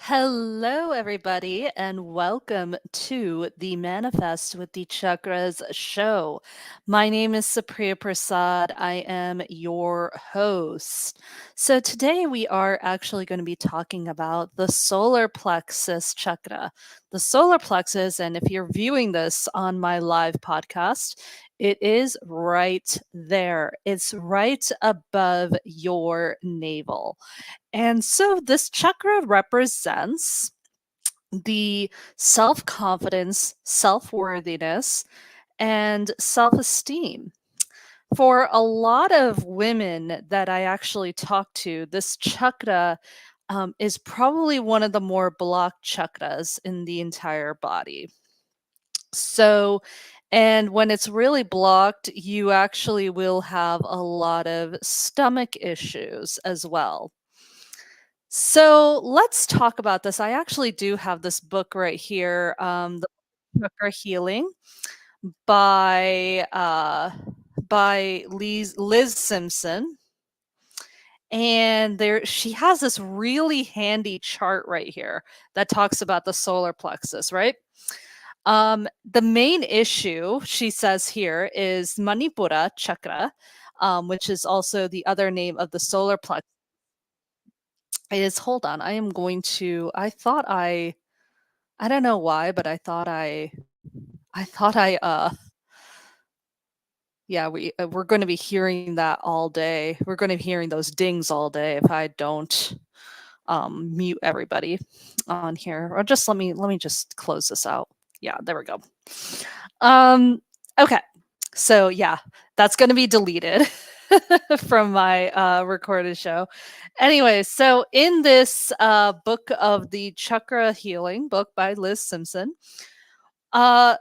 Hello, everybody, and welcome to the Manifest with the Chakras show. My name is Supriya Prasad. I am your host. So, today we are actually going to be talking about the solar plexus chakra. The solar plexus, and if you're viewing this on my live podcast, it is right there. It's right above your navel. And so this chakra represents the self confidence, self worthiness, and self esteem. For a lot of women that I actually talk to, this chakra is probably one of the more blocked chakras in the entire body. So, and when it's really blocked, you actually will have a lot of stomach issues as well. So let's talk about this. I actually do have this book right here, The Chakra Healing by Liz Simpson. And there she has this really handy chart right here that talks about the solar plexus, right? The main issue she says here is Manipura chakra, which is also the other name of the solar plexus. Is hold on, I am going to. I don't know why, but I thought I yeah, we're going to be hearing that all day. We're going to be hearing those dings all day if I don't mute everybody on here. Or just let me just close this out. Yeah, there we go. Um okay. So yeah, that's going to be deleted from my recorded show. Anyway, so in this book of the Chakra Healing book by Liz Simpson, uh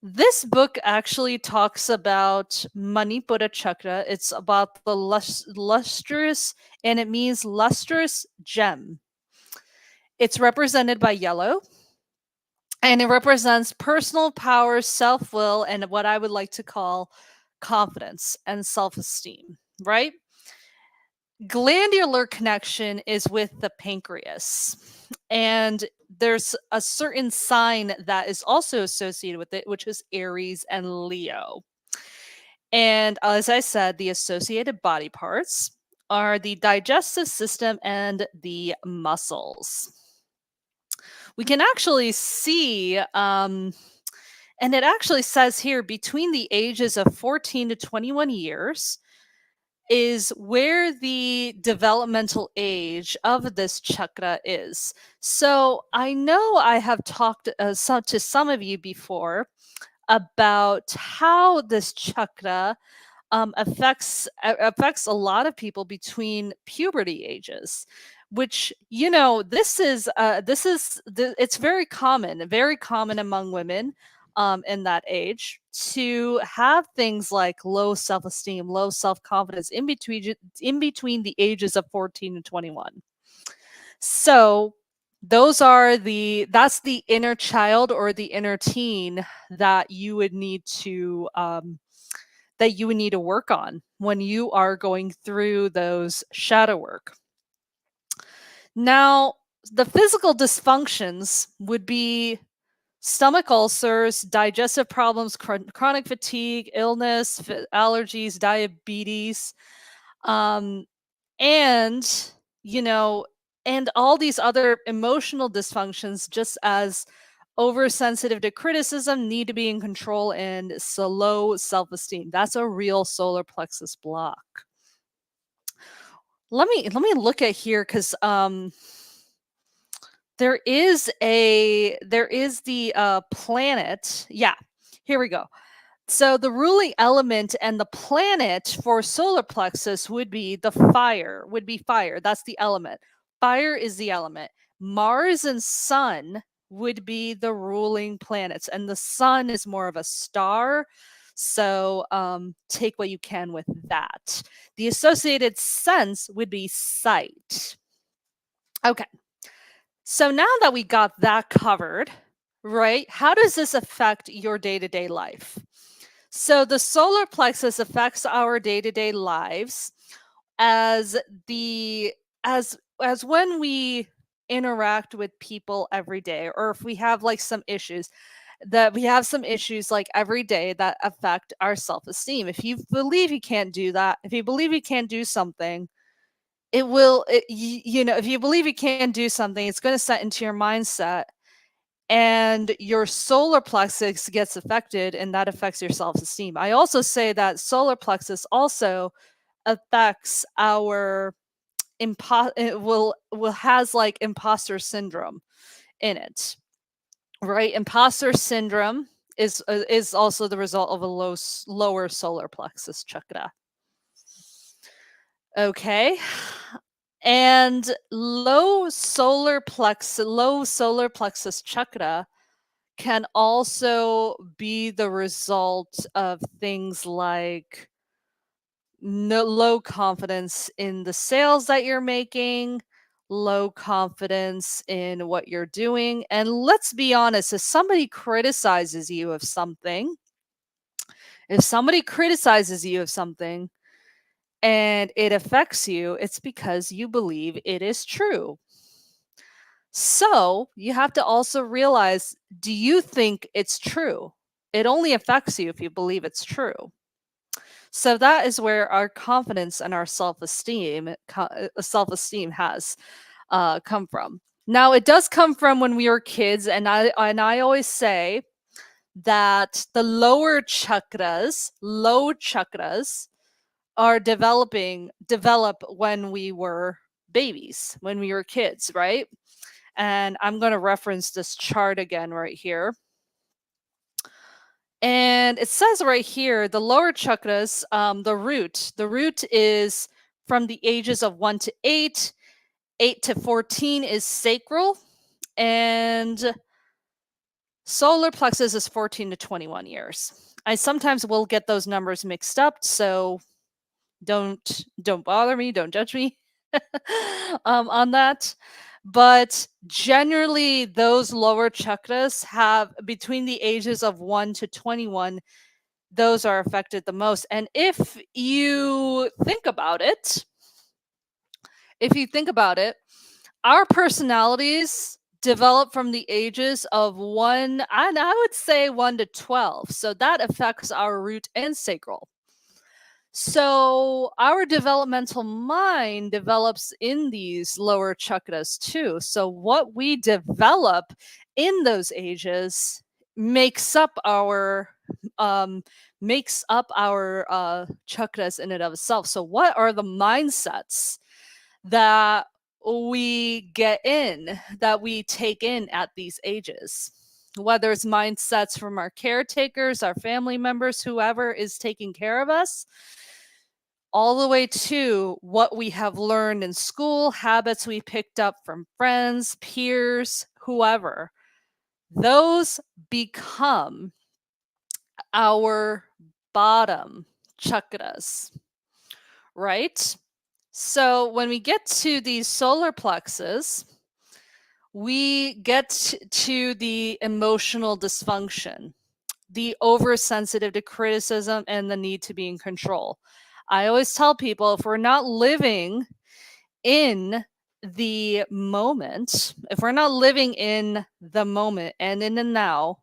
this book actually talks about Manipura chakra. It's about the lustrous, and it means lustrous gem. It's represented by yellow, and it represents personal power, self will, and what I would like to call confidence and self esteem, right? Glandular connection is with the pancreas. And there's a certain sign that is also associated with it, which is Aries and Leo. And as I said, the associated body parts are the digestive system and the muscles. We can actually see, and it actually says here between the ages of 14 to 21 years is where the developmental age of this chakra is. So I know I have talked to some of you before about how this chakra affects a lot of people between puberty ages, which it's very common among women in that age to have things like low self-esteem, low self-confidence in between the ages of 14 and 21. So that's the inner child or the inner teen that you would need to work on when you are going through those shadow work. Now, the physical dysfunctions would be stomach ulcers, digestive problems, chronic fatigue, illness, allergies, diabetes, um, and, you know, and all these other emotional dysfunctions, just as oversensitive to criticism, need to be in control, and so low self-esteem. That's a real solar plexus block. Let me look at here because there is the planet. Yeah, here we go. So the ruling element and the planet for solar plexus would be fire. That's the element. Fire is the element. Mars and Sun would be the ruling planets, and the Sun is more of a star. So take what you can with that. The associated sense would be sight. Okay. So now that we got that covered, right? How does this affect your day-to-day life? So the solar plexus affects our day-to-day lives as the as when we interact with people every day, or if we have like some issues, that we have some issues like every day that affect our self-esteem. If you believe you can't do that, if you believe you can't do something, if you believe you can do something, it's going to set into your mindset, and your solar plexus gets affected, and that affects your self-esteem. I also say that solar plexus also affects our it will has like imposter syndrome in it, right? Imposter syndrome is also the result of a lower solar plexus chakra. Okay. And low solar plexus chakra can also be the result of things like low confidence in the sales that you're making, low confidence in what you're doing. And let's be honest, if somebody criticizes you of something, if somebody criticizes you of something and it affects you, it's because you believe it is true. So you have to also realize, do you think it's true? It only affects you if you believe it's true. So that is where our confidence and our self-esteem has come from. Now it does come from when we were kids, and I always say that the low chakras are develop when we were babies, when we were kids, right? And I'm going to reference this chart again right here. And it says right here, the lower chakras, the root is from the ages of 1 to 8, 8 to 14 is sacral, and solar plexus is 14 to 21 years. I sometimes will get those numbers mixed up, so don't bother me, don't judge me on that. But generally, those lower chakras have between the ages of 1 to 21, those are affected the most. And if you think about it, our personalities develop from the ages of 1, and I would say 1 to 12. So that affects our root and sacral. So our developmental mind develops in these lower chakras too. So what we develop in those ages makes up our chakras in and of itself. So what are the mindsets that we take in at these ages? Whether it's mindsets from our caretakers, our family members, whoever is taking care of us, all the way to what we have learned in school, habits we picked up from friends, peers, whoever. Those become our bottom chakras, right? So when we get to these solar plexus, we get to the emotional dysfunction, the oversensitive to criticism, and the need to be in control. I always tell people, if we're not living in the moment, if we're not living in the moment and in the now,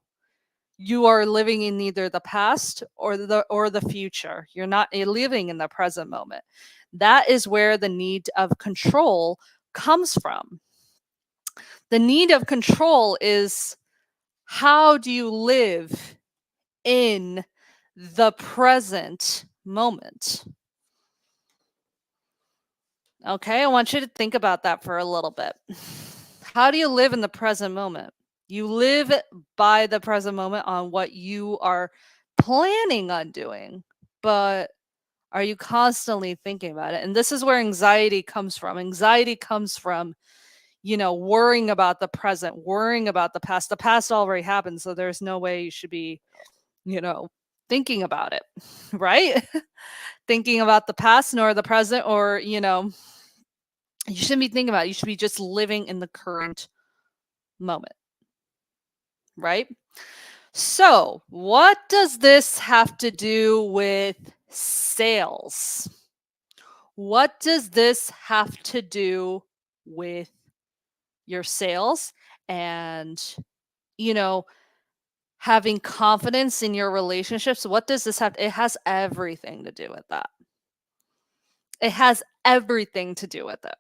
you are living in either the past or the future. You're not living in the present moment. That is where the need of control comes from. The need of control is, how do you live in the present moment? Okay, I want you to think about that for a little bit. How do you live in the present moment? You live by the present moment on what you are planning on doing, but are you constantly thinking about it? And this is where anxiety comes from. Anxiety comes from, worrying about the present, worrying about the past. The past already happened, so there's no way you should be, thinking about it, right? Thinking about the past nor the present, or, you shouldn't be thinking about it. You should be just living in the current moment, right? So, what does this have to do with sales? What does this have to do with your sales, and, you know, having confidence in your relationships. What does this have? It has everything to do with that. It has everything to do with it.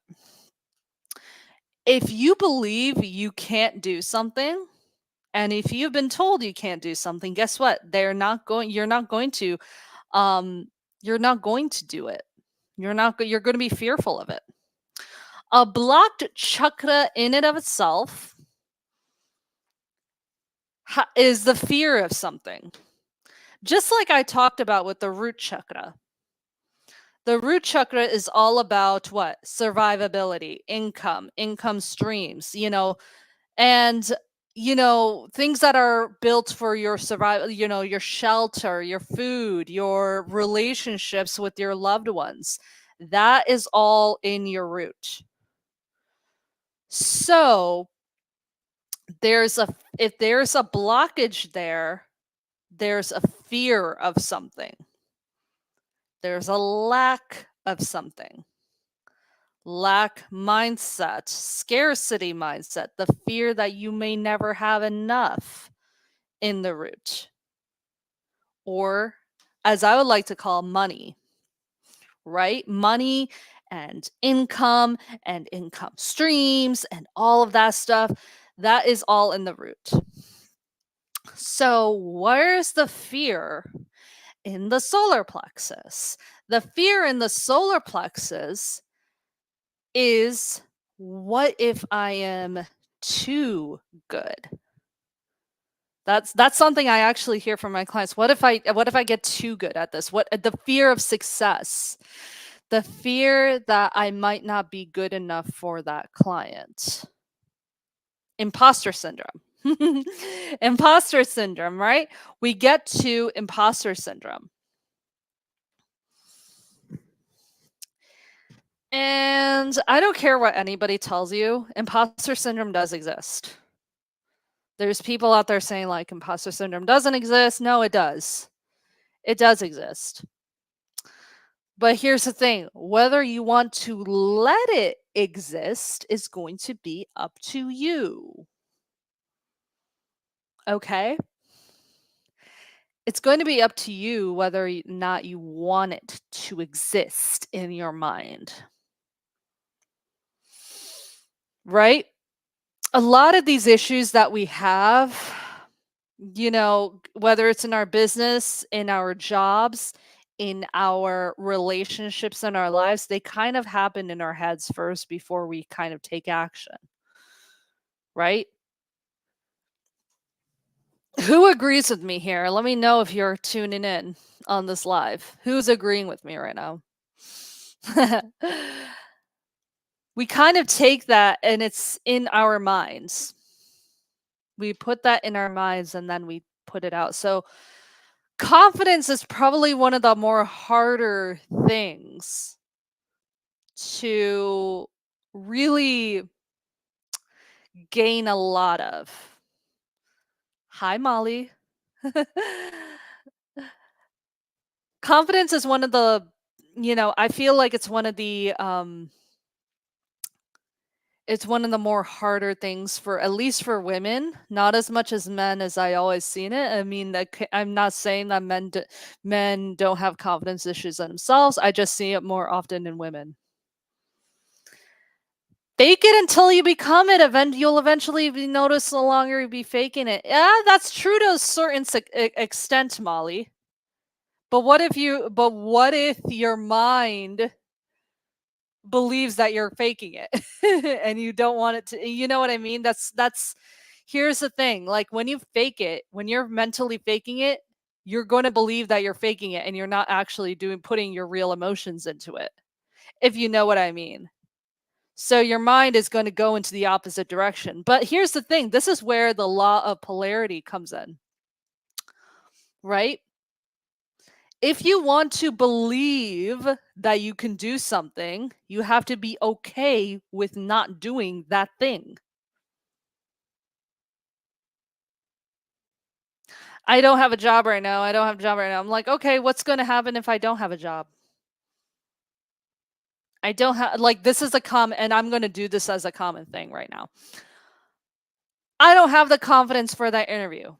If you believe you can't do something, and if you've been told you can't do something, guess what? You're not going to um you're not going to do it. You're going to be fearful of it. A blocked chakra in and of itself is the fear of something. Just like I talked about with the root chakra. The root chakra is all about what? Survivability, income streams, and things that are built for your survival, your shelter, your food, your relationships with your loved ones. That is all in your root. So, if there's a blockage there, there's a fear of something. There's a lack of something. Lack mindset, scarcity mindset, the fear that you may never have enough in the root. Or, as I would like to call, money, right? Money and income streams and all of that stuff, that is all in the root. So, where's the fear? In the solar plexus. The fear in the solar plexus is, what if I am too good? That's something I actually hear from my clients. What if I get too good at this? What the fear of success. The fear that I might not be good enough for that client. Imposter syndrome. Imposter syndrome, right? We get to imposter syndrome. And I don't care what anybody tells you, imposter syndrome does exist. There's people out there saying like imposter syndrome doesn't exist. No, it does. It does exist. But here's the thing, whether you want to let it exist is going to be up to you. Okay? It's going to be up to you whether or not you want it to exist in your mind. Right? A lot of these issues that we have, whether it's in our business, in our jobs, in our relationships, in our lives, they kind of happen in our heads first before we kind of take action. Right? Who agrees with me here? Let me know if you're tuning in on this live. Who's agreeing with me right now? We kind of take that and it's in our minds. We put that in our minds and then we put it out. So, confidence is probably one of the more harder things to really gain a lot of. Hi, Molly. Confidence is one of the, I feel like it's one of the more harder things for, at least for women, not as much as men as I always seen it. I mean, I'm not saying that men don't have confidence issues themselves. I just see it more often in women. Fake it until you become it. You'll eventually be noticed no longer be faking it. Yeah, that's true to a certain extent, Molly. But what if your mind believes that you're faking it and you don't want it to, you know what I mean? Here's the thing. Like when you fake it, when you're mentally faking it, you're going to believe that you're faking it and you're not actually putting your real emotions into it. If you know what I mean. So your mind is going to go into the opposite direction. But here's the thing, this is where the law of polarity comes in. Right? If you want to believe that you can do something, you have to be okay with not doing that thing. I don't have a job right now. I'm like, okay, what's going to happen if I don't have a job? I don't have, like, this is a common, and I'm going to do this as a common thing right now. I don't have the confidence for that interview.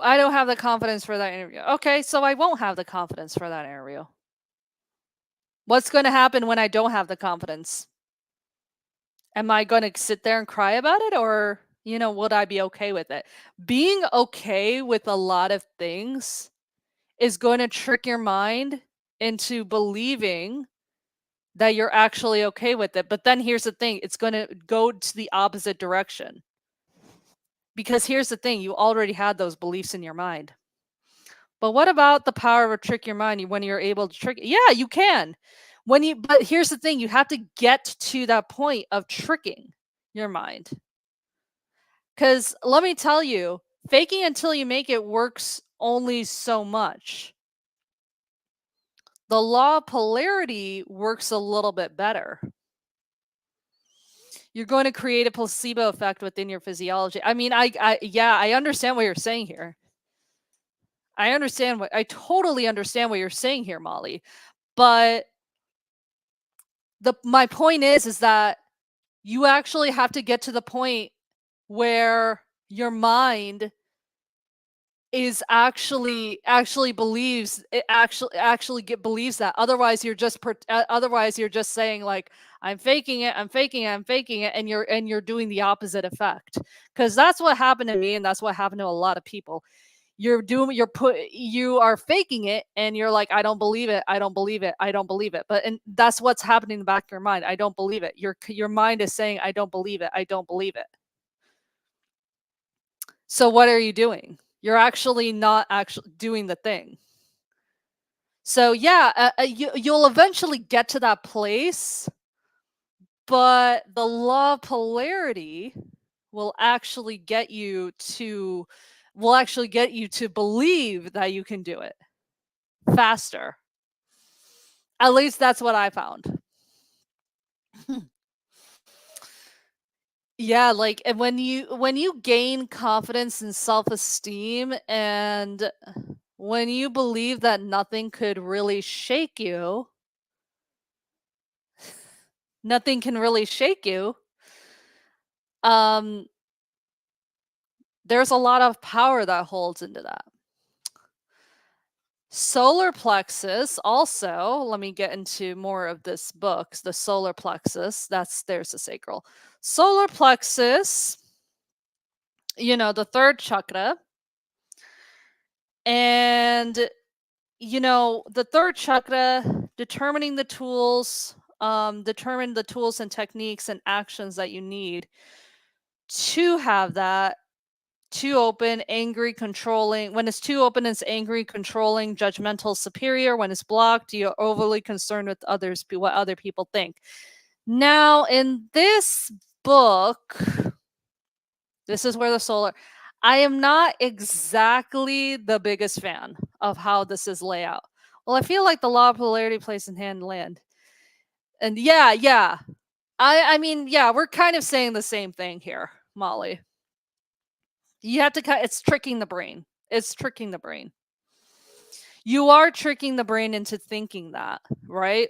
I don't have the confidence for that interview. Okay, so I won't have the confidence for that interview. What's going to happen when I don't have the confidence? Am I going to sit there and cry about it, or, would I be okay with it? Being okay with a lot of things is going to trick your mind into believing that you're actually okay with it. But then here's the thing, it's going to go to the opposite direction. Because here's the thing, you already had those beliefs in your mind. But what about the power of trick your mind when you're able to trick it? Yeah, you can. But here's the thing, you have to get to that point of tricking your mind. Because let me tell you, faking until you make it works only so much. The law of polarity works a little bit better. You're going to create a placebo effect within your physiology. I mean, I understand what you're saying here. I totally understand what you're saying here, Molly. But my point is that you actually have to get to the point where your mind is actually believes it, believes that. Otherwise you're just saying, like, I'm faking it, and you're doing the opposite effect. Because that's what happened to me, and that's what happened to a lot of people. You are faking it, and you're like, I don't believe it, but and that's what's happening in the back of your mind. I don't believe it. Your mind is saying, I don't believe it, so what are you doing? You're actually not actually doing the thing. So yeah, you'll eventually get to that place, but the law of polarity will actually get you to believe that you can do it faster. At least that's what I found. Yeah, like, and when you gain confidence and self-esteem, and when you believe that nothing could really shake you, nothing can really shake you, um, there's a lot of power that holds into that. Solar plexus also, let me get into more of this book. The solar plexus, there's the sacral. Solar plexus, the third chakra. And, the third chakra, determine the tools and techniques and actions that you need to have that. Too open, angry, controlling. When it's too open, it's angry, controlling, judgmental, superior. When it's blocked, you're overly concerned with what other people think. Now, in this book, this is where the solar. I am not exactly the biggest fan of how this is laid out. Well, I feel like the law of polarity plays in hand and land. And yeah. I mean, yeah, we're kind of saying the same thing here, Molly. You have to it's tricking the brain. It's tricking the brain. You are tricking the brain into thinking that, right?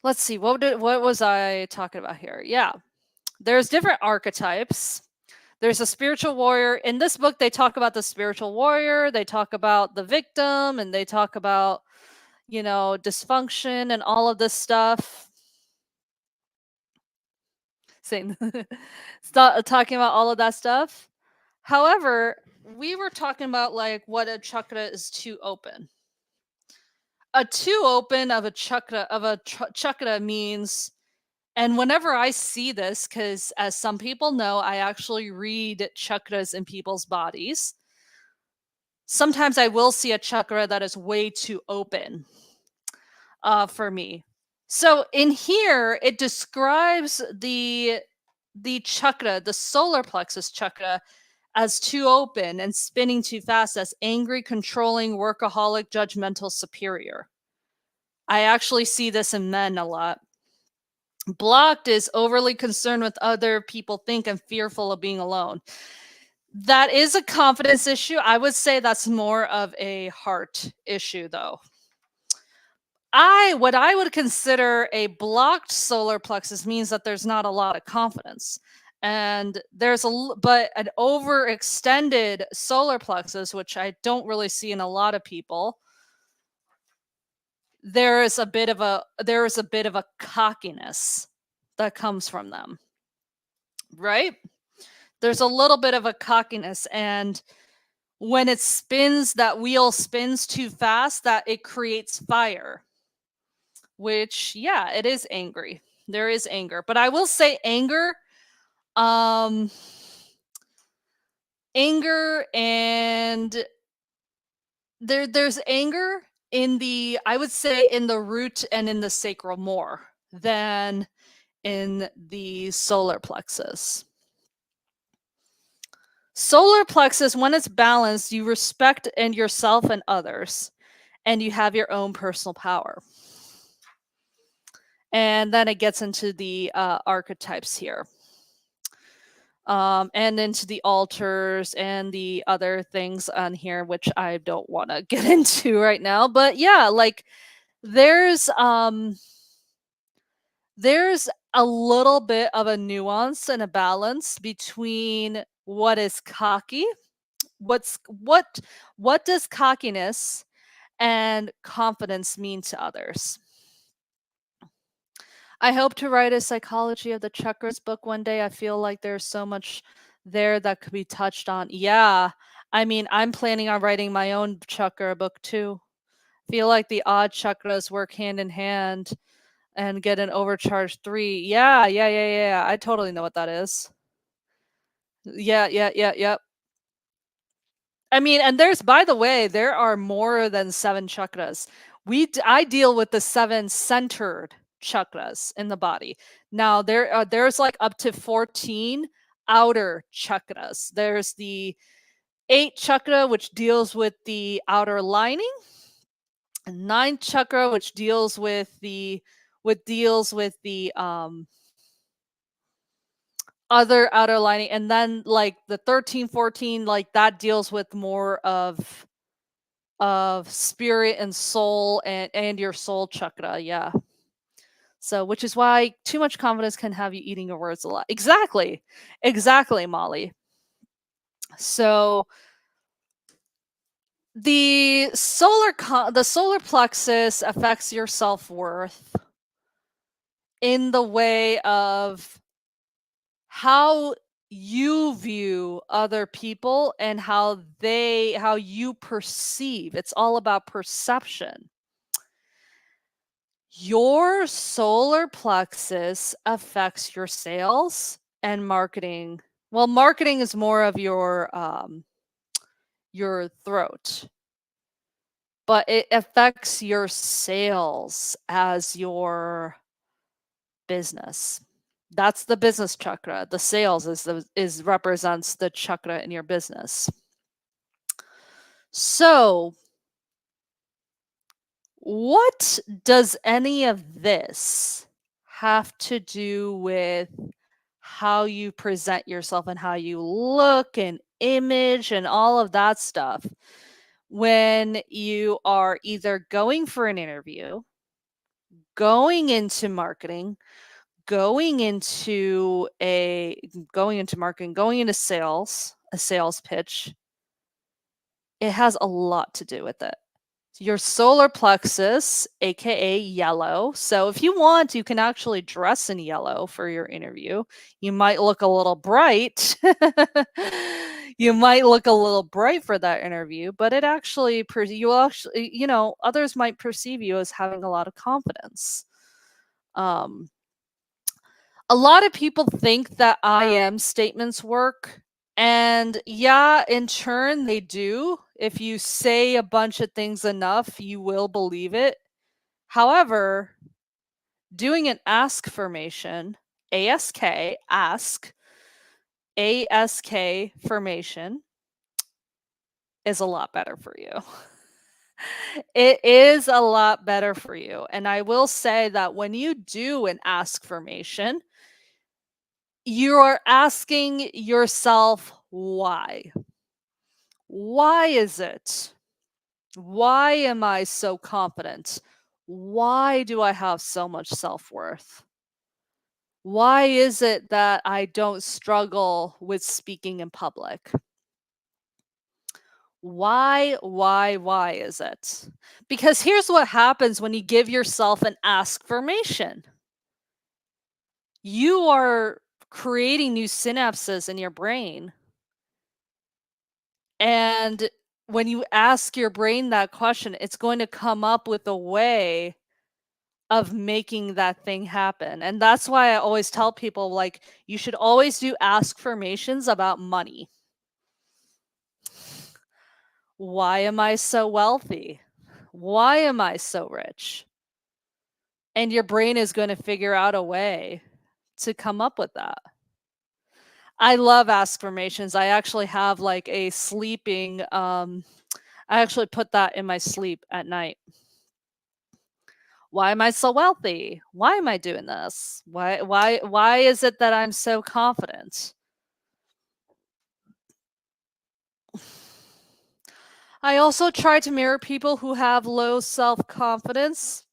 Let's see. What was I talking about here? Yeah. There's different archetypes. There's a spiritual warrior. In this book, they talk about the spiritual warrior. They talk about the victim, and they talk about, dysfunction and all of this stuff. Saying, stop talking about all of that stuff. However, we were talking about, like, what a chakra is too open. A too open of a chakra means, and whenever I see this, because as some people know, I actually read chakras in people's bodies. Sometimes I will see a chakra that is way too open for me. So in here, it describes the chakra, the solar plexus chakra, as too open and spinning too fast, as angry, controlling, workaholic, judgmental, superior. I actually see this in men a lot. Blocked is overly concerned with other people think and fearful of being alone. That is a confidence issue. I would say that's more of a heart issue, though. What I would consider a blocked solar plexus means that there's not a lot of confidence. And but an overextended solar plexus, which I don't really see in a lot of people, there is a bit of a cockiness that comes from them, right? There's a little bit of a cockiness, and when that wheel spins too fast, that it creates fire, which, yeah, it is angry. There is anger, but I will say um anger and there's anger in the, I would say, in the root and in the sacral more than in the solar plexus. Solar plexus, when it's balanced, you respect and yourself and others, and you have your own personal power. And then it gets into the archetypes here, and into the altars and the other things on here, which I don't want to get into right now. But yeah, like there's there's a little bit of a nuance and a balance between what is cocky, what does cockiness and confidence mean to others. I hope to write a psychology of the chakras book one day. I feel like there's so much there that could be touched on. Yeah. I mean, I'm planning on writing my own chakra book too. Feel like the odd chakras work hand in hand and get an overcharged 3. Yeah. I totally know what that is. Yeah. I mean, and by the way, there are more than 7 chakras. I deal with the 7 centered chakras in the body. Now there's like up to 14 outer chakras. There's the 8 chakra, which deals with the outer lining, and 9 chakra, which deals with the other outer lining, and then like the 13, 14, like that deals with more of spirit and soul and your soul chakra. Yeah. So, which is why too much confidence can have you eating your words a lot. Exactly, Molly. So the solar plexus affects your self-worth in the way of how you view other people and how you perceive. It's all about perception. Your solar plexus affects your sales and marketing. Well, marketing is more of your throat, but it affects your sales as your business. That's the business chakra. The sales represents the chakra in your business. So, what does any of this have to do with how you present yourself and how you look and image and all of that stuff when you are either going for an interview, going into marketing, going into marketing, going into sales, a sales pitch? It has a lot to do with it. Your solar plexus, aka yellow. So if you want, you can actually dress in yellow for your interview. You might look a little bright. You might look a little bright for that interview, but others might perceive you as having a lot of confidence. A lot of people think that I am statements work. And yeah, in turn, they do. If you say a bunch of things enough, you will believe it. However, doing an ask formation, ask formation, is a lot better for you. It is a lot better for you. And I will say that when you do an ask formation, you are asking yourself Why? Why is it? Why am I so confident? Why do I have so much self-worth? Why is it that I don't struggle with speaking in public? Why is it? Because here's what happens when you give yourself an askfirmation. You are creating new synapses in your brain. And when you ask your brain that question, it's going to come up with a way of making that thing happen. And that's why I always tell people, like, you should always do askfirmations about money. Why am I so wealthy? Why am I so rich? And your brain is going to figure out a way to come up with that. I love askfirmations. I actually have like a sleeping I actually put that in my sleep at night. Why am I so wealthy? Why am I doing this? Why is it that I'm so confident? I also try to mirror people who have low self-confidence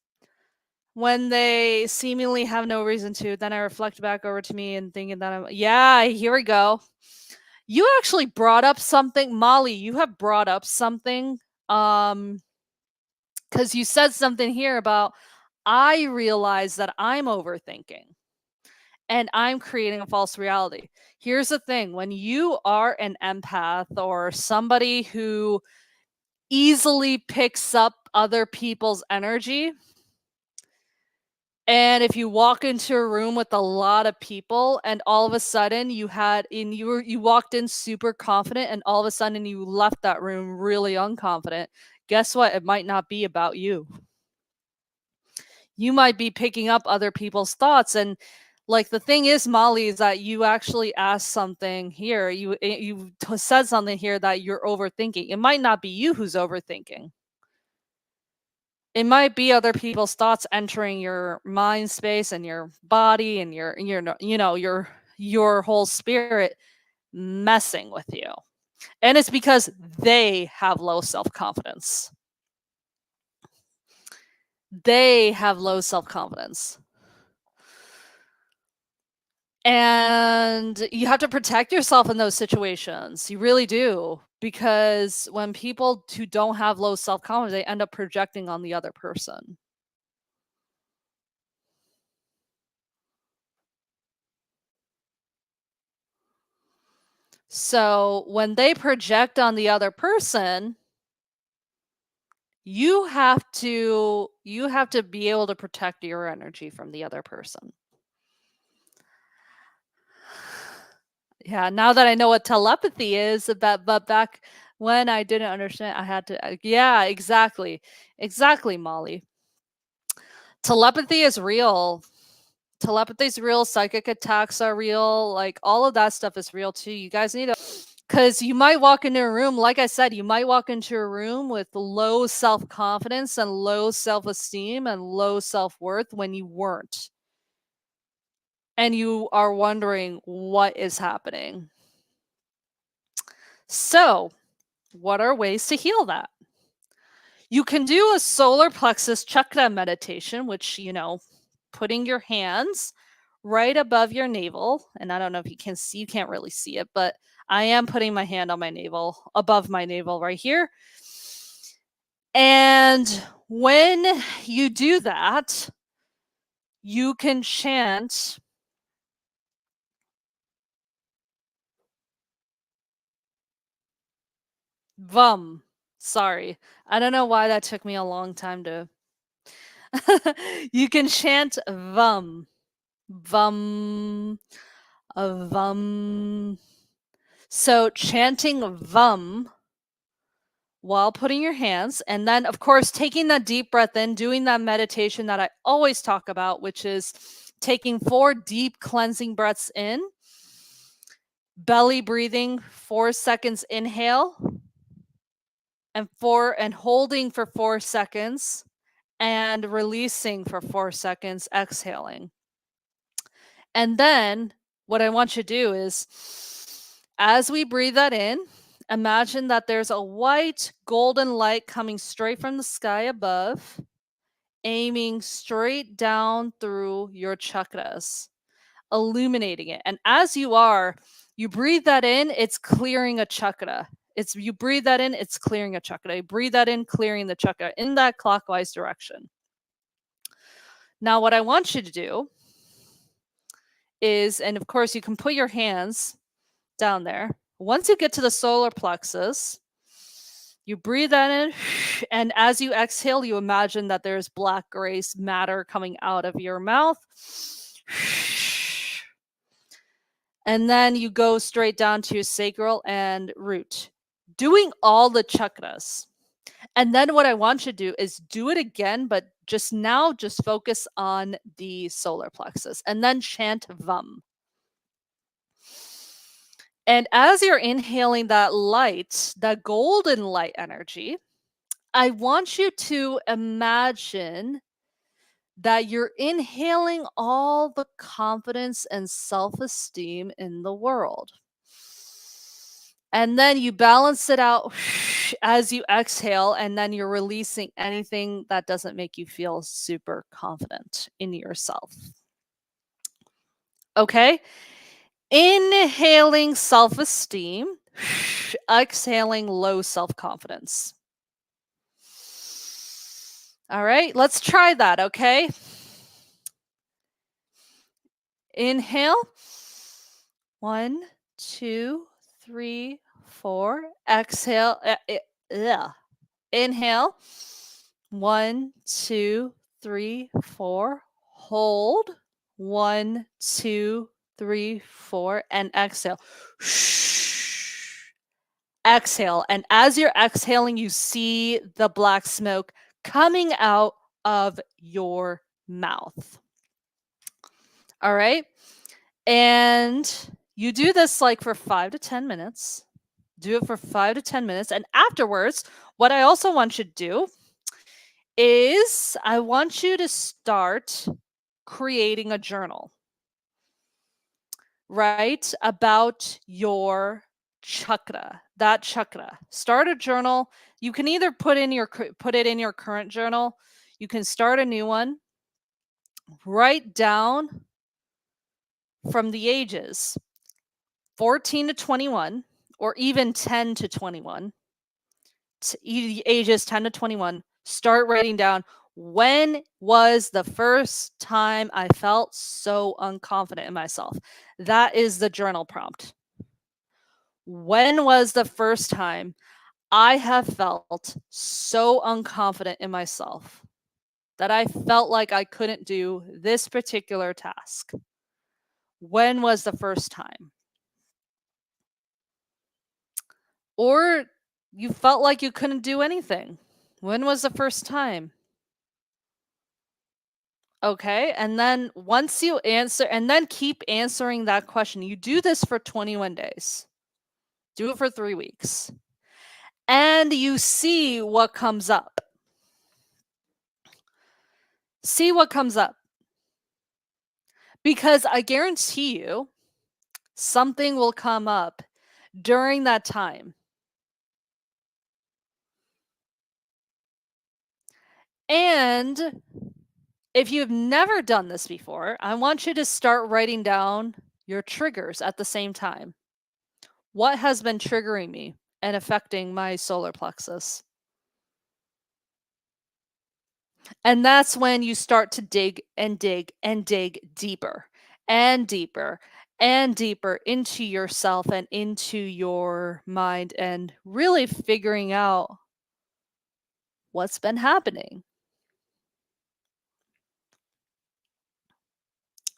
when they seemingly have no reason to. Then I reflect back over to me and thinking that yeah, here we go. You actually brought up something, Molly, you have brought up something because you said something here about I realize that I'm overthinking and I'm creating a false reality. Here's the thing, when you are an empath or somebody who easily picks up other people's energy, and if you walk into a room with a lot of people and all of a sudden you walked in super confident and all of a sudden you left that room really unconfident, guess what? It might not be about you. You might be picking up other people's thoughts. And like the thing is, Molly, is that you actually asked something here. You said something here that you're overthinking. It might not be you who's overthinking. It might be other people's thoughts entering your mind space and your body and your whole spirit messing with you. And it's because they have low self-confidence. They have low self-confidence. And you have to protect yourself in those situations. You really do. Because when people who don't have low self-confidence, they end up projecting on the other person. So when they project on the other person, you have to be able to protect your energy from the other person. Yeah, now that I know what telepathy is, but back when I didn't understand, I had to yeah, exactly. Exactly, Molly. Telepathy is real. Telepathy is real, psychic attacks are real, like all of that stuff is real too. You guys need to, because you might walk into a room, like I said, you might walk into a room with low self-confidence and low self-esteem and low self-worth when you weren't. And you are wondering what is happening. So, what are ways to heal that? You can do a solar plexus chakra meditation, which, putting your hands right above your navel. And I don't know if you can see, you can't really see it, but I am putting my hand on my navel, above my navel right here. And when you do that, you can chant VUM. Sorry. I don't know why that took me a long time to. You can chant VUM. VUM. VUM. So chanting VUM while putting your hands, and then of course taking that deep breath in, doing that meditation that I always talk about, which is taking 4 deep cleansing breaths in, belly breathing 4 seconds inhale, and holding for 4 seconds, and releasing for 4 seconds, exhaling. And then what I want you to do is As we breathe that in, imagine that there's a white golden light coming straight from the sky above, aiming straight down through your chakras, illuminating it. And as you breathe that in, it's clearing a chakra. You breathe that in, it's clearing a chakra. You breathe that in, clearing the chakra in that clockwise direction. Now, what I want you to do is, and of course, you can put your hands down there. Once you get to the solar plexus, you breathe that in, and as you exhale, you imagine that there's black gray matter coming out of your mouth. And then you go straight down to your sacral and root, doing all the chakras. And then what I want you to do is do it again, but just focus on the solar plexus and then chant VUM. And as you're inhaling that light, that golden light energy, I want you to imagine that you're inhaling all the confidence and self esteem in the world. And then you balance it out as you exhale, and then you're releasing anything that doesn't make you feel super confident in yourself. Okay? Inhaling self esteem, exhaling low self confidence. All right, let's try that, okay? Inhale. 1, 2, 3, 4. Exhale. Inhale. 1, 2, 3, 4. Hold. 1, 2, 3, 4. And exhale. Exhale. And as you're exhaling, you see the black smoke coming out of your mouth. All right. And you do this like for 5 to 10 minutes. Do it for 5 to 10 minutes. And afterwards, what I also want you to do is I want you to start creating a journal, right? About your chakra, that chakra. Start a journal. You can either put it in your current journal. You can start a new one. Write down from the ages 14 to 21 or even 10 to 21, ages 10 to 21, start writing down, when was the first time I felt so unconfident in myself? That is the journal prompt. When was the first time I have felt so unconfident in myself that I felt like I couldn't do this particular task? When was the first time? Or you felt like you couldn't do anything. When was the first time? Okay. And then once you answer, and then keep answering that question. You do this for 21 days, do it for 3 weeks, and you see what comes up. See what comes up. Because I guarantee you something will come up during that time. And if you've never done this before, I want you to start writing down your triggers at the same time. What has been triggering me and affecting my solar plexus? And that's when you start to dig and dig and dig deeper and deeper and deeper into yourself and into your mind and really figuring out what's been happening.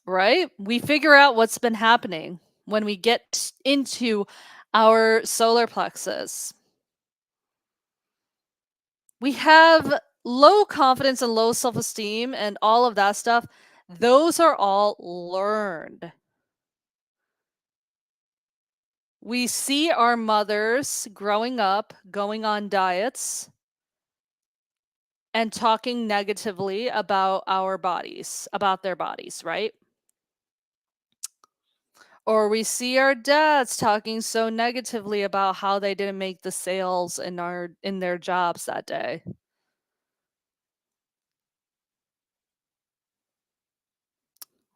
Right? We figure out what's been happening when we get into our solar plexus. We have low confidence and low self esteem and all of that stuff. Those are all learned. We see our mothers growing up, going on diets, and talking negatively about our bodies, about their bodies, right? Or we see our dads talking so negatively about how they didn't make the sales in their jobs that day.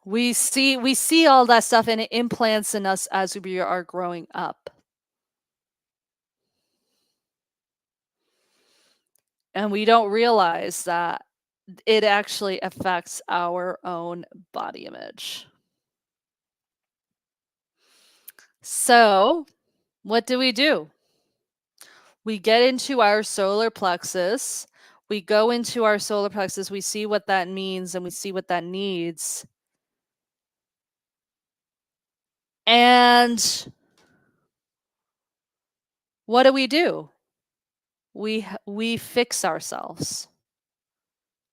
We see all that stuff and it implants in us as we are growing up. And we don't realize that it actually affects our own body image. So, what do? We get into our solar plexus. We go into our solar plexus, we see what that means and we see what that needs. And what do? We fix ourselves.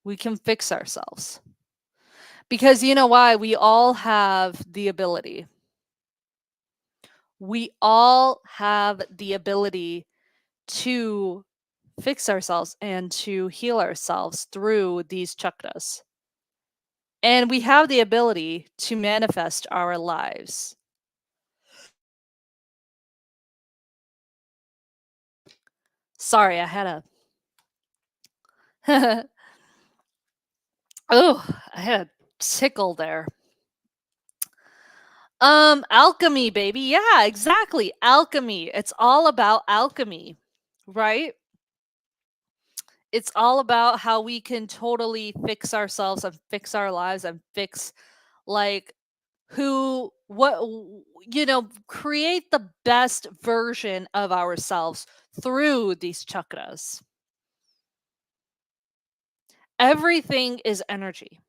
We can fix ourselves. Because you know why? We all have the ability. We all have the ability to fix ourselves and to heal ourselves through these chakras. And we have the ability to manifest our lives. Sorry, I had a oh, I had a tickle there. Alchemy, baby. Yeah, exactly. Alchemy. It's all about alchemy, right? It's all about how we can totally fix ourselves and fix our lives and fix like create the best version of ourselves through these chakras. Everything is energy.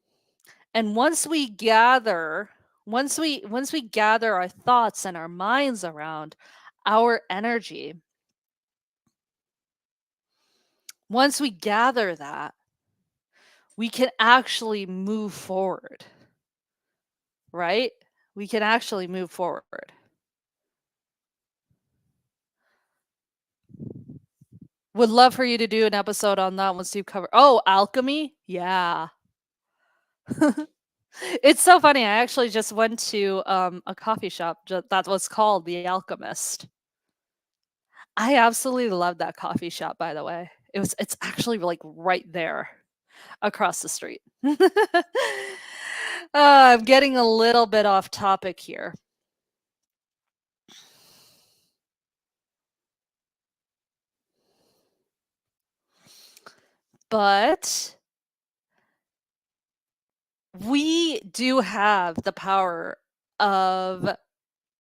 And once we gather our thoughts and our minds around our energy, once we gather that, we can actually move forward, right? We can actually move forward. Would love for you to do an episode on that once you cover. Oh, alchemy? Yeah. It's so funny. I actually just went to a coffee shop that was called The Alchemist. I absolutely love that coffee shop, by the way. It's actually like right there across the street. I'm getting a little bit off topic here. But we do have the power of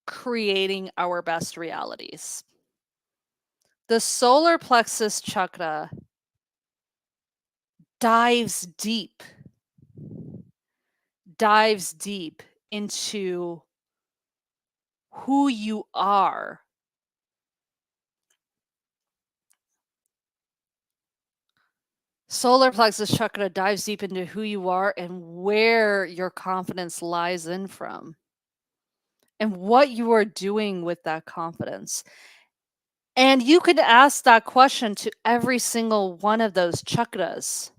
creating our best realities. The solar plexus chakra dives deep into who you are. Solar plexus chakra dives deep into who you are and where your confidence lies in from and what you are doing with that confidence. And you could ask that question to every single one of those chakras.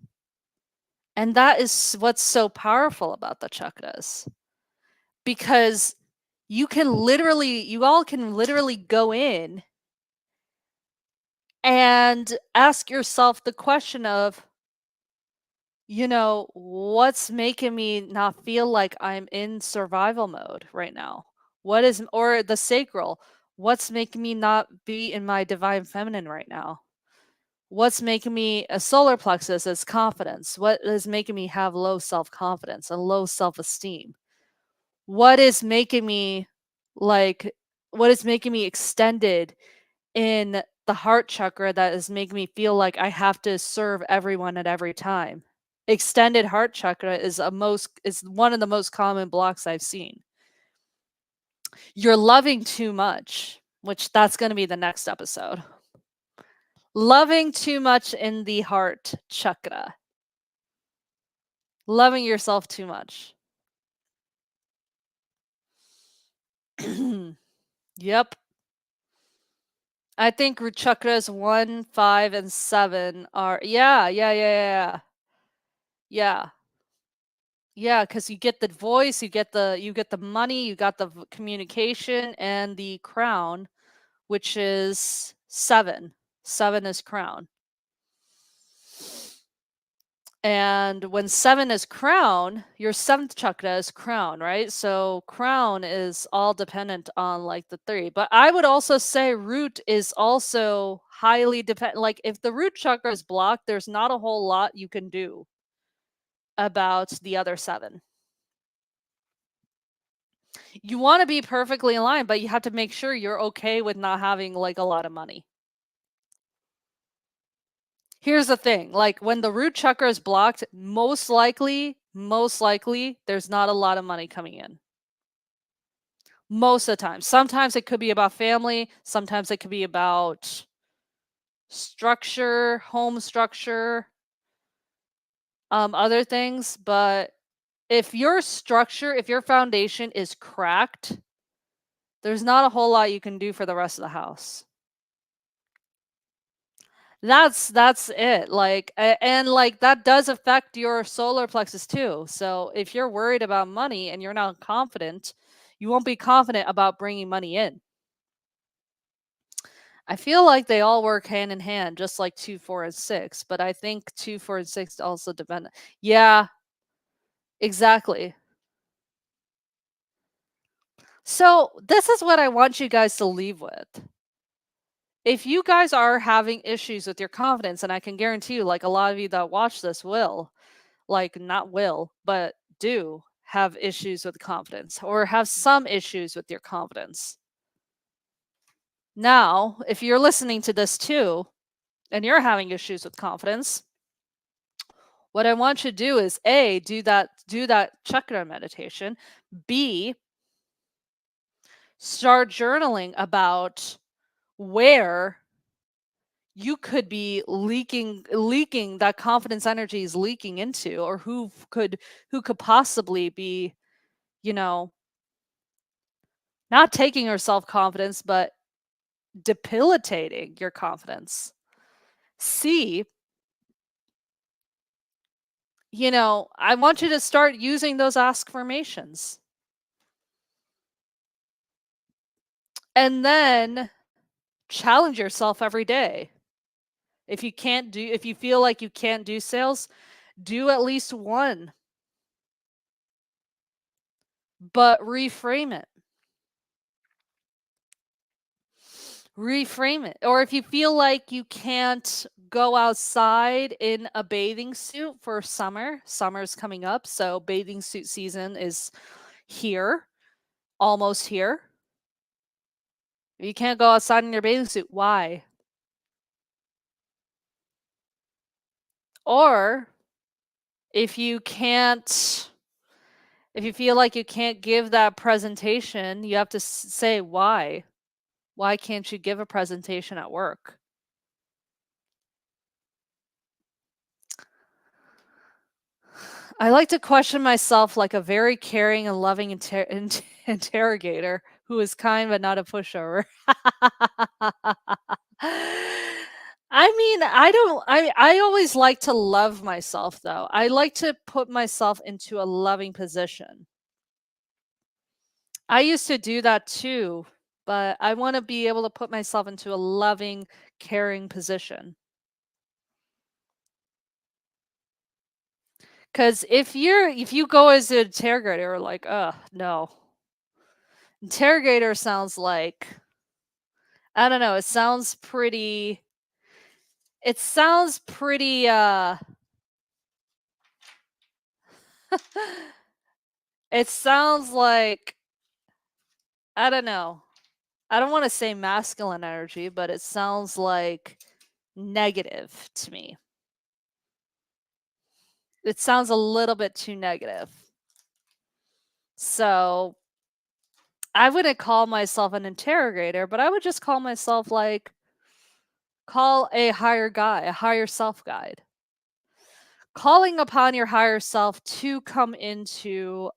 And that is what's so powerful about the chakras. Because you all can literally go in and ask yourself the question of, what's making me not feel like I'm in survival mode right now? Or the sacral, what's making me not be in my divine feminine right now? What's making me a solar plexus is confidence? What is making me have low self confidence and low self esteem? What is making me like, what is making me extended in the heart chakra that is making me feel like I have to serve everyone at every time? Extended heart chakra is one of the most common blocks I've seen. You're loving too much, which that's going to be the next episode. Loving too much in the heart chakra. Loving yourself too much. Yep. I think chakras 1, 5, and 7 are yeah. Yeah. Yeah, because you get the voice, you get the money, you got the communication, and the crown, which is 7. 7 is crown. And when 7 is crown, your 7th chakra is crown, right? So crown is all dependent on like the 3. But I would also say root is also highly dependent. Like if the root chakra is blocked, there's not a whole lot you can do about the other 7. You want to be perfectly aligned, but you have to make sure you're okay with not having like a lot of money. Here's the thing, like when the root chakra is blocked, most likely, there's not a lot of money coming in. Most of the time. Sometimes it could be about family, sometimes it could be about structure, home structure, other things, but if your structure, if your foundation is cracked, there's not a whole lot you can do for the rest of the house. That's it. Like and like that does affect your solar plexus too. So if you're worried about money and you're not confident, you won't be confident about bringing money in. I feel like they all work hand in hand, just like 2, 4, and 6. But I think 2, 4, and 6 also depend. Yeah, exactly. So this is what I want you guys to leave with. If you guys are having issues with your confidence, and I can guarantee you, like a lot of you that watch this will, like not will, but do have issues with confidence or have some issues with your confidence. Now, if you're listening to this too, and you're having issues with confidence, what I want you to do is A, do that chakra meditation. B, start journaling about where you could be leaking that confidence energy is leaking into, or who could possibly be, you know, not taking your self-confidence, but debilitating your confidence. C, I want you to start using those affirmations. And then challenge yourself every day. If you feel like you can't do sales, do at least one, but reframe it. Reframe it. Or if you feel like you can't go outside in a bathing suit for summer's coming up, so bathing suit season is here, almost here. If you can't go outside in your bathing suit, why? Or if you can't if you feel like you can't give that presentation, you have to say why. Why can't you give a presentation at work? I like to question myself like a very caring and loving interrogator who is kind but not a pushover. I mean, I always like to love myself though. I like to put myself into a loving position. I used to do that too, but I want to be able to put myself into a loving, caring position. Because if you go as an interrogator, like, no, interrogator sounds like, I don't know, it sounds pretty it sounds like, I don't know. I don't want to say masculine energy, but it sounds like negative to me. It sounds a little bit too negative. So I wouldn't call myself an interrogator, but I would just call myself like, call a higher guy, a higher self guide. Calling upon your higher self to come into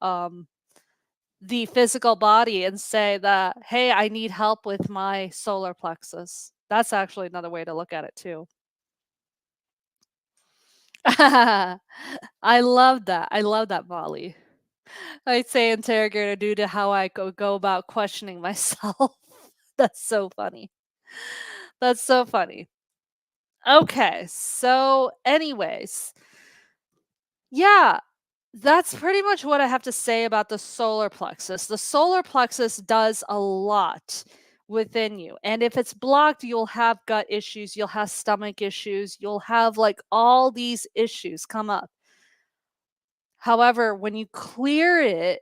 the physical body and say that, hey, I need help with my solar plexus. That's actually another way to look at it too. I love that. I love that, Molly. I'd say interrogator due to how I go about questioning myself. That's so funny. That's so funny. Okay, so anyways, yeah, that's pretty much what I have to say about the solar plexus. The solar plexus does a lot within you. And if it's blocked, you'll have gut issues, you'll have stomach issues, you'll have like all these issues come up. However, when you clear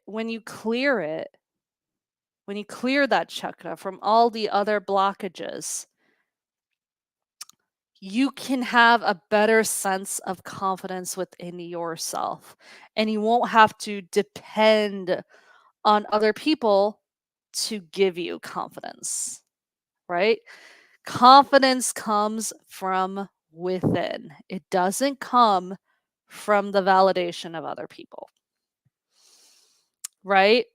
that chakra from all the other blockages, you can have a better sense of confidence within yourself. And you won't have to depend on other people to give you confidence, right? Confidence comes from within, it doesn't come from the validation of other people, right?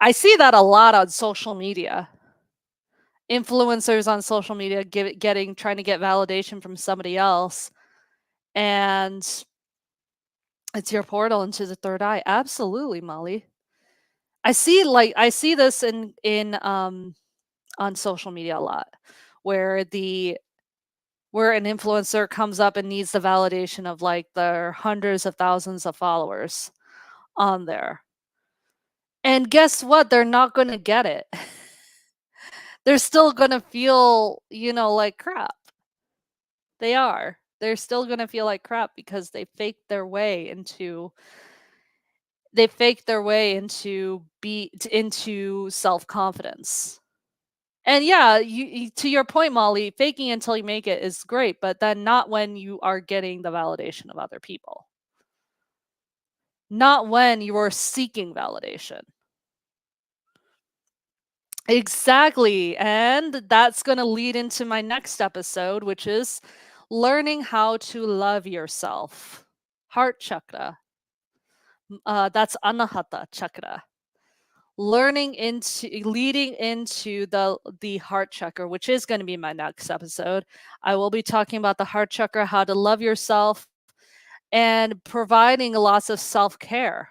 I see that a lot on social media. Influencers on social media trying to get validation from somebody else, and it's your portal into the third eye. Absolutely, Molly. I see this in on social media a lot, where an influencer comes up and needs the validation of like their hundreds of thousands of followers on there. And guess what? They're not going to get it. They're still going to feel, like crap. They are. They're still going to feel like crap because they faked their way into self-confidence. And yeah, to your point, Molly, faking until you make it is great, but then not when you are getting the validation of other people. Not when you are seeking validation. Exactly. And that's going to lead into my next episode, which is learning how to love yourself. Heart chakra. That's Anahata chakra. Leading into the heart chakra, which is going to be my next episode. I will be talking about the heart chakra, how to love yourself, and providing lots of self-care.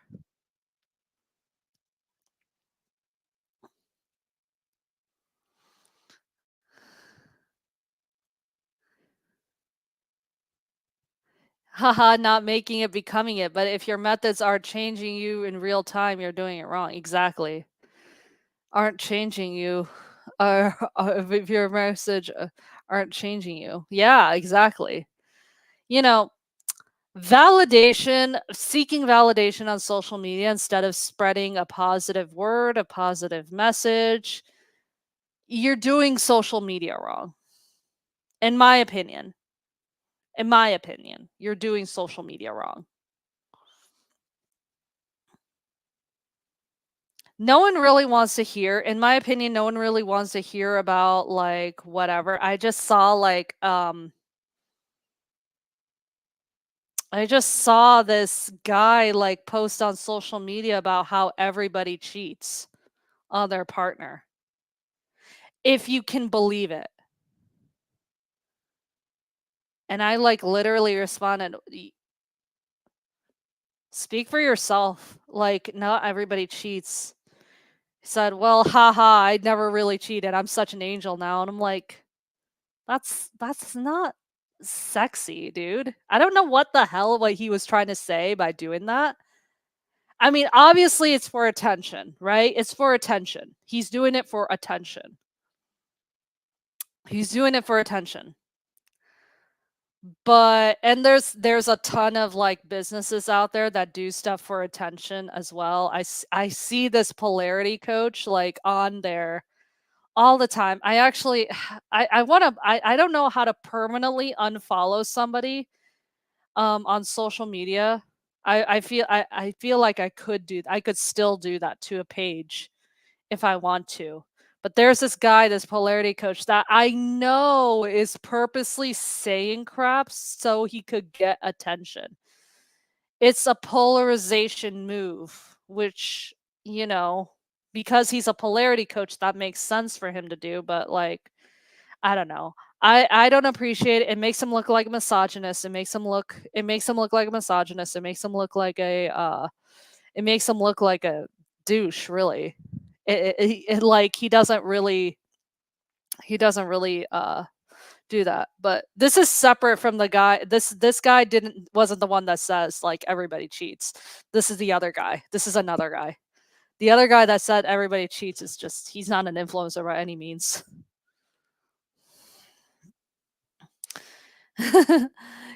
Haha, not making it, becoming it. But if your methods are changing you in real time, you're doing it wrong. Exactly. Aren't changing you. If your message aren't changing you. Yeah, exactly. You know, seeking validation on social media instead of spreading a positive word, a positive message, you're doing social media wrong. In my opinion. In my opinion, you're doing social media wrong. No one really wants to hear, in my opinion, no one really wants to hear about like whatever. I just saw this guy like post on social media about how everybody cheats on their partner. If you can believe it. And I like literally responded, speak for yourself. Like, not everybody cheats. He said, well, haha, I never really cheated. I'm such an angel now. And I'm like, that's not sexy, dude. I don't know what he was trying to say by doing that. I mean, obviously it's for attention, right? It's for attention. He's doing it for attention. He's doing it for attention. But and there's a ton of like businesses out there that do stuff for attention as well. I see this polarity coach like on there all the time. I actually I want to I don't know how to permanently unfollow somebody on social media. I feel like I could still do that to a page if I want to. But there's this guy, this polarity coach that I know is purposely saying crap so he could get attention. It's a polarization move, which, you know, because he's a polarity coach, that makes sense for him to do. But like, I don't know. I don't appreciate it. It makes him look like a misogynist. It makes him look like a misogynist. It makes him look like a douche, really. Like he doesn't really do that. But this is separate from the guy. This guy didn't wasn't the one that says like everybody cheats. This is the other guy. This is another guy. The other guy that said everybody cheats is just he's not an influencer by any means.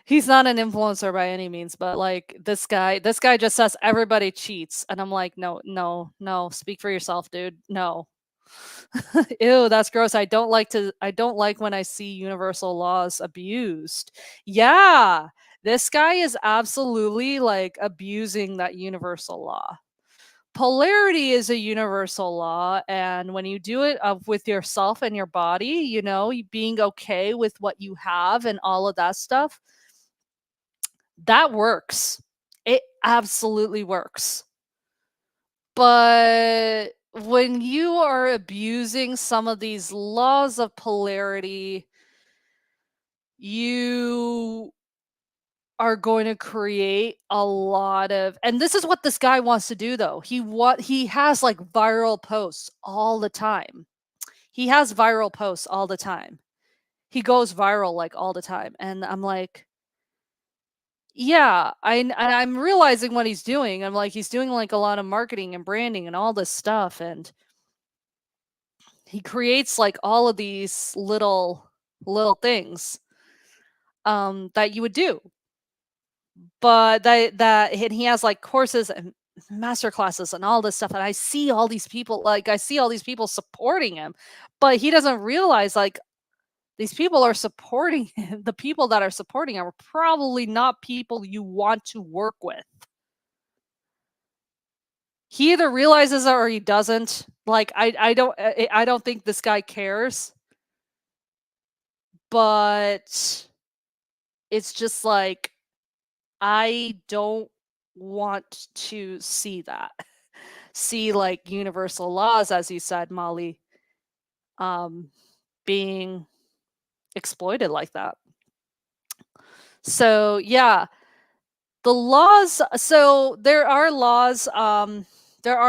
He's not an influencer by any means, but like this guy just says everybody cheats and I'm like, "No, no, no, speak for yourself, dude. No." Ew, that's gross. I don't like when I see universal laws abused. Yeah. This guy is absolutely like abusing that universal law. Polarity is a universal law, and when you do it with yourself and your body, being okay with what you have and all of that stuff, that works. It absolutely works. But when you are abusing some of these laws of polarity, you are going to create a lot of, and this is what this guy wants to do though. He has like viral posts all the time. He has viral posts all the time. He goes viral like all the time. And I'm like, yeah, and I'm realizing what he's doing. I'm like, he's doing like a lot of marketing and branding and all this stuff. And he creates like all of these little things that you would do. But and he has like courses and master classes and all this stuff. And I see all these people supporting him, but he doesn't realize like these people are supporting him. The people that are supporting him are probably not people you want to work with. He either realizes it or he doesn't. Like I don't think this guy cares, but it's just like I don't want to see that. See like universal laws, as you said, Molly, um, being exploited like that. So yeah, the laws. So there are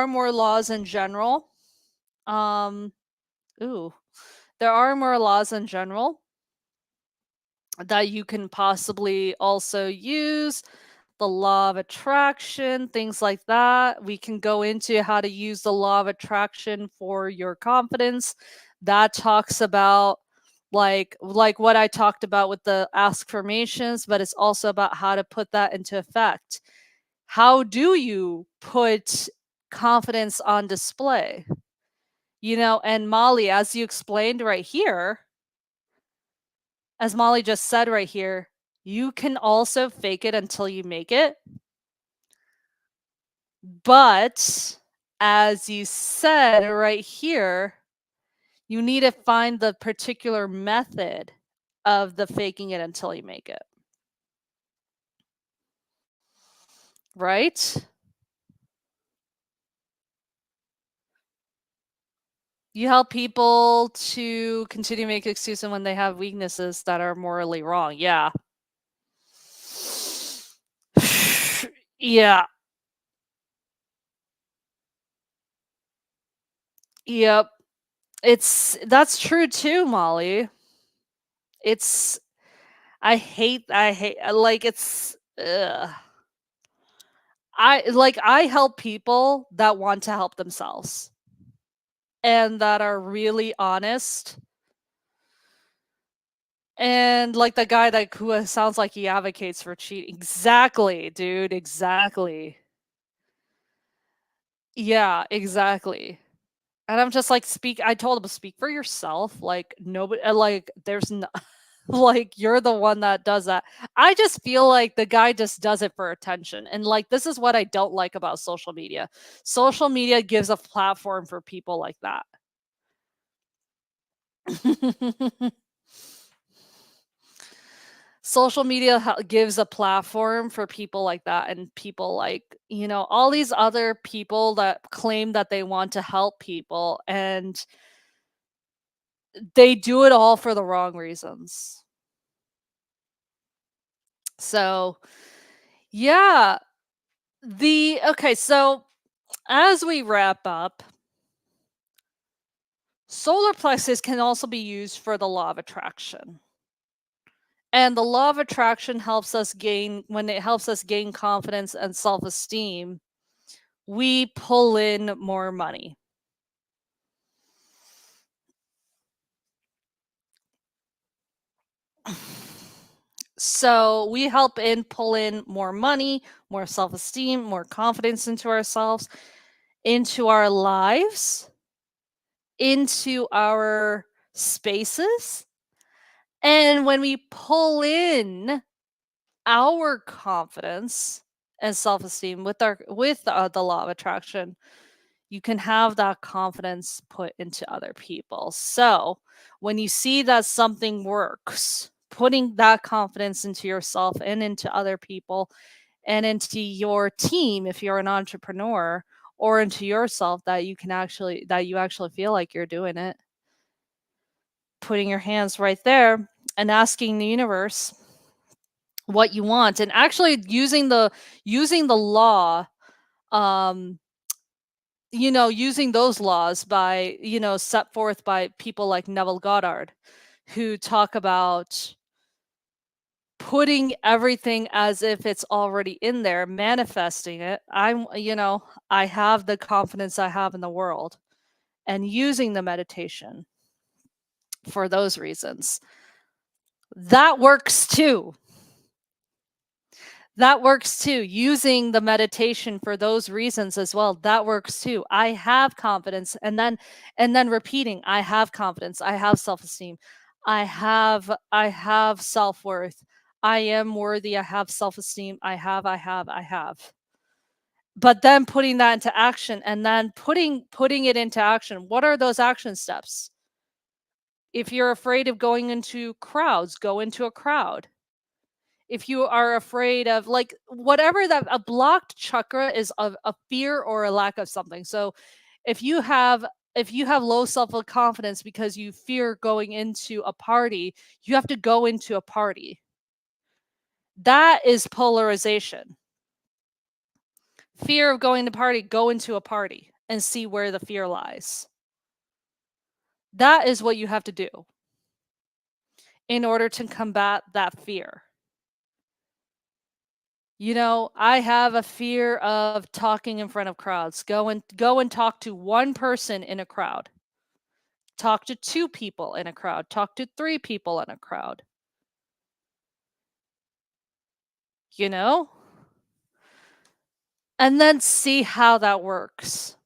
more laws in general. Um, ooh, there are more laws in general that you can possibly also use. The law of attraction, things like that. We can go into how to use the law of attraction for your confidence. That talks about like what I talked about with the affirmations, but it's also about how to put that into effect. How do you put confidence on display? And Molly, as you explained right here, as Molly just said right here, you can also fake it until you make it. But as you said right here, you need to find the particular method of the faking it until you make it. Right? You help people to continue to make excuses when they have weaknesses that are morally wrong. Yeah. Yeah. Yep. That's true too, Molly. It's I hate like it's ugh. I help people that want to help themselves and that are really honest. And like the guy that who sounds like he advocates for cheating. Exactly, dude. Exactly. Yeah, exactly. And I'm just like, I told him, speak for yourself. Like, nobody, like, there's no, like, you're the one that does that. I just feel like the guy just does it for attention. And like, this is what I don't like about social media. Social media gives a platform for people like that. Social media gives a platform for people like that and people like all these other people that claim that they want to help people, and they do it all for the wrong reasons. So, yeah, okay, so as we wrap up, solar plexus can also be used for the law of attraction. And the law of attraction helps us gain, when it helps us gain confidence and self esteem, we pull in more money. So we help in pull in more money, more self esteem, more confidence into ourselves, into our lives, into our spaces. And when we pull in our confidence and self-esteem with the law of attraction, you can have that confidence put into other people. So when you see that something works, putting that confidence into yourself and into other people and into your team, if you're an entrepreneur, or into yourself, that you actually feel like you're doing it, putting your hands right there and asking the universe what you want, and actually using the law, um using those laws by, set forth by people like Neville Goddard, who talk about putting everything as if it's already in there, manifesting it. I have the confidence I have in the world, and using the meditation for those reasons. That works too. That works too. Using the meditation for those reasons as well, that works too. I have confidence, and then repeating, I have confidence, I have self-esteem. I have self-worth. I am worthy, I have self-esteem. I have. But then putting that into action, and then putting it into action. What are those action steps? If you're afraid of going into crowds, go into a crowd. If you are afraid of, like, whatever, that a blocked chakra is of a fear or a lack of something. So if you have low self-confidence because you fear going into a party, you have to go into a party. That is polarization. Fear of going to party, go into a party and see where the fear lies. That is what you have to do in order to combat that fear. I have a fear of talking in front of crowds. Go and talk to one person in a crowd. Talk to two people in a crowd. Talk to three people in a crowd. You know? And then see how that works.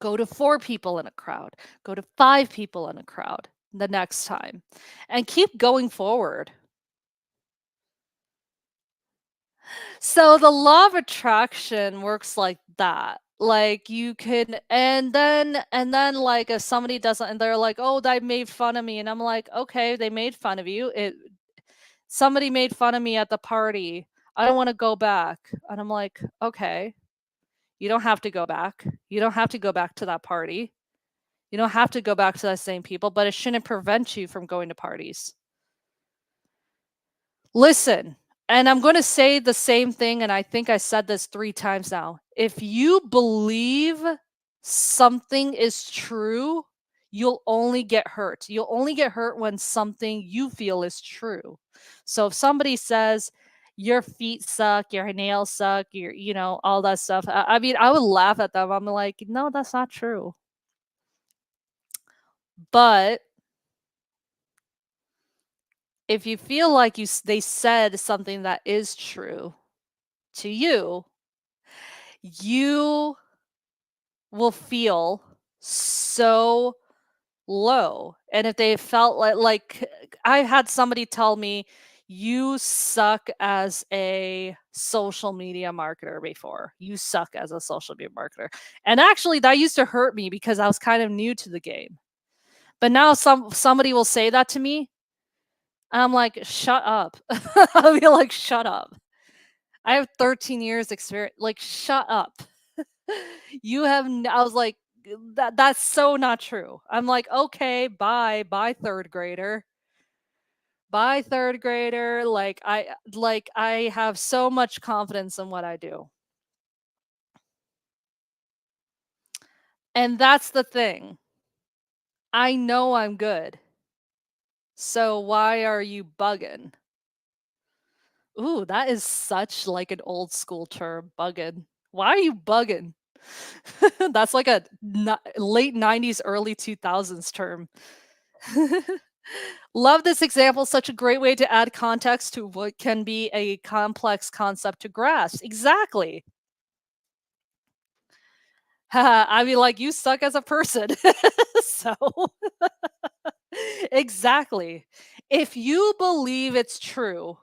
Go to four people in a crowd. Go to five people in a crowd the next time. And keep going forward. So the law of attraction works like that. Like, you can, and then like, if somebody doesn't, and they're like, "Oh, they made fun of me." And I'm like, "Okay, they made fun of you. Somebody made fun of me at the party. I don't want to go back." And I'm like, "Okay, you don't have to go back. You don't have to go back to that party. You don't have to go back to the same people, but it shouldn't prevent you from going to parties." Listen, and I'm going to say the same thing, and I think I said this 3 times now. If you believe something is true, you'll only get hurt. You'll only get hurt when something you feel is true. So if somebody says your feet suck, your nails suck, all that stuff. I mean, I would laugh at them. I'm like, "No, that's not true." But if you feel like they said something that is true to you, you will feel so low. And if they felt like I had somebody tell me, "You suck as a social media marketer before. You suck as a social media marketer." And actually that used to hurt me because I was kind of new to the game. But now somebody will say that to me, and I'm like, "Shut up." I'll be like, "Shut up. I have 13 years experience. Like, shut up." I was like, that's so not true. I'm like, okay, bye, third grader. Bye, third grader. Like I have so much confidence in what I do. And that's the thing. I know I'm good. So why are you bugging? Ooh, that is such like an old school term, bugging. Why are you bugging? That's like a late 90s, early 2000s term. Love this example. Such a great way to add context to what can be a complex concept to grasp. Exactly. I mean, like, you suck as a person. So, exactly. If you believe it's true,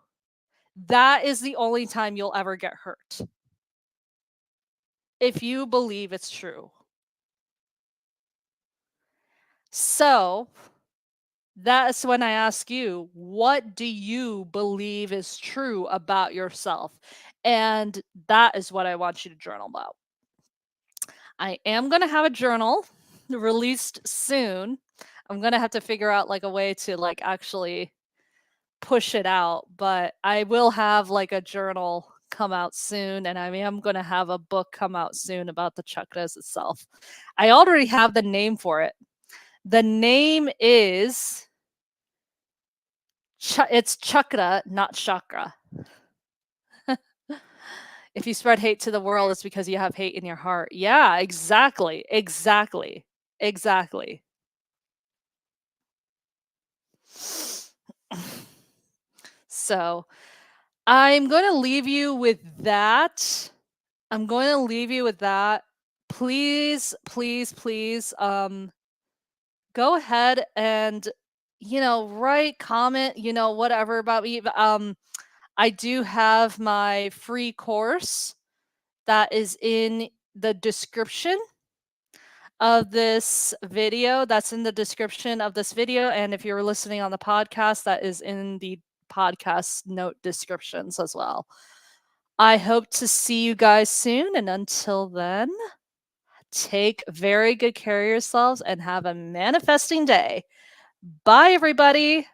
that is the only time you'll ever get hurt. If you believe it's true. So, that's when I ask you, what do you believe is true about yourself? And that is what I want you to journal about. I am going to have a journal released soon. I'm going to have to figure out like a way to like actually push it out, but I will have like a journal come out soon, and I mean I'm going to have a book come out soon about the chakras itself. I already have the name for it. The name is it's Chakra, not chakra. If you spread hate to the world, it's because you have hate in your heart. Yeah, exactly. Exactly. Exactly. So, I'm going to leave you with that. I'm going to leave you with that. Please, please, please, go ahead and, write, comment, whatever about me. I do have my free course that is in the description of this video. That's in the description of this video. And if you're listening on the podcast, that is in the podcast note descriptions as well. I hope to see you guys soon. And until then, take very good care of yourselves and have a manifesting day. Bye, everybody.